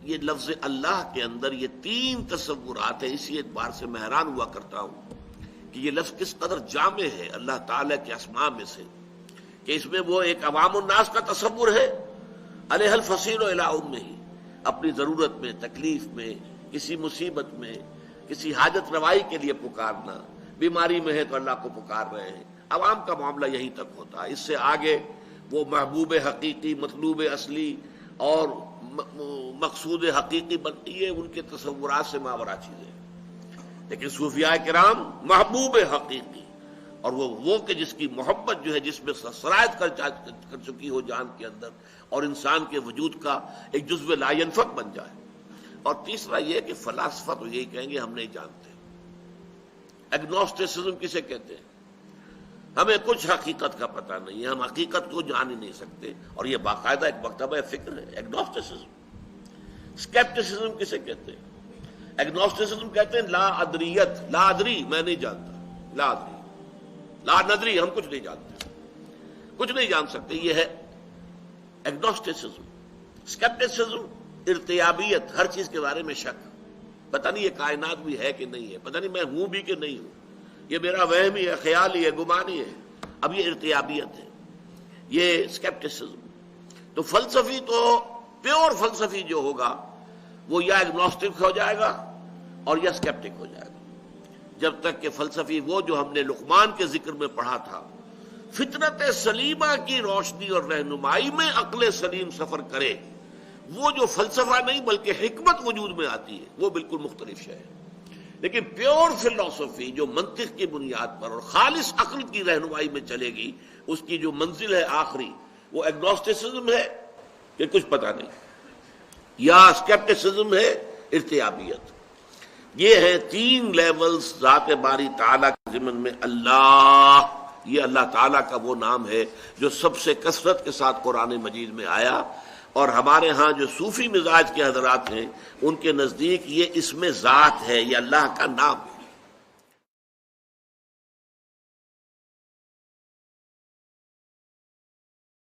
یہ لفظ اللہ کے اندر یہ تین تصورات ہیں. اسی اعتبار سے میں حیران ہوا کرتا ہوں کہ یہ لفظ کس قدر جامع ہے اللہ تعالیٰ کے اسماء میں سے، کہ اس میں وہ ایک عوام الناس کا تصور ہے، علیہ الفصیل الی امہ، اپنی ضرورت میں، تکلیف میں، کسی مصیبت میں، کسی حاجت روائی کے لیے پکارنا، بیماری میں ہے تو اللہ کو پکار رہے ہیں. عوام کا معاملہ یہیں تک ہوتا ہے. اس سے آگے وہ محبوب حقیقی، مطلوب اصلی اور مقصود حقیقی بنتی ہے، ان کے تصورات سے ماورا چیزیں. لیکن صوفیاء کرام محبوب حقیقی، اور وہ کہ جس کی محبت جو ہے جس میں سرایت کر چکی ہو جان کے اندر، اور انسان کے وجود کا ایک جزو لا ینفک بن جائے. اور تیسرا یہ کہ فلاسفہ تو یہی کہیں گے ہم نہیں جانتے. ایگنوسٹسزم کسے کہتے ہیں؟ ہمیں کچھ حقیقت کا پتہ نہیں ہے، ہم حقیقت کو جان ہی نہیں سکتے، اور یہ باقاعدہ ایک مکتبہ فکر ہے ایگنوسٹسزم. اسکیپٹسزم کسے کہتے ہیں؟ ایگنوسٹسزم کہتے ہیں لا ادریت، لا ادری، میں نہیں جانتا، لا ادری، لا ندری، ہم کچھ نہیں جانتے، کچھ نہیں جان سکتے. یہ ہے ایگنوسٹسزم. اسکیپٹسزم ارتیابیت، ہر چیز کے بارے میں شک، پتہ نہیں یہ کائنات بھی ہے کہ نہیں ہے، پتہ نہیں میں ہوں بھی کہ نہیں ہوں، یہ میرا وہم ہی ہے، خیال ہی ہے، گمان ہی ہے. اب یہ ارتیابیت ہے، یہ اسکیپٹسزم. تو فلسفی تو پیور فلسفی جو ہوگا وہ یا ایگنوسٹک ہو جائے گا اور یا اسکیپٹک ہو جائے گا. جب تک کہ فلسفی وہ جو ہم نے لقمان کے ذکر میں پڑھا تھا، فطرت سلیمہ کی روشنی اور رہنمائی میں عقل سلیم سفر کرے، وہ جو فلسفہ نہیں بلکہ حکمت وجود میں آتی ہے، وہ بالکل مختلف شے ہے. لیکن پیور فلسفی جو منطق کی بنیاد پر اور خالص عقل کی رہنمائی میں چلے گی، اس کی جو منزل ہے آخری وہ ایگنوسٹسزم ہے کہ کچھ پتہ نہیں، یا اسکیپٹسزم ہے ارتیابیت. یہ ہیں تین لیولز ذات باری تعالیٰ کے ضمن میں. اللہ، یہ اللہ تعالیٰ کا وہ نام ہے جو سب سے کثرت کے ساتھ قرآن مجید میں آیا، اور ہمارے ہاں جو صوفی مزاج کے حضرات ہیں ان کے نزدیک یہ اسم ذات ہے، یہ اللہ کا نام ہے.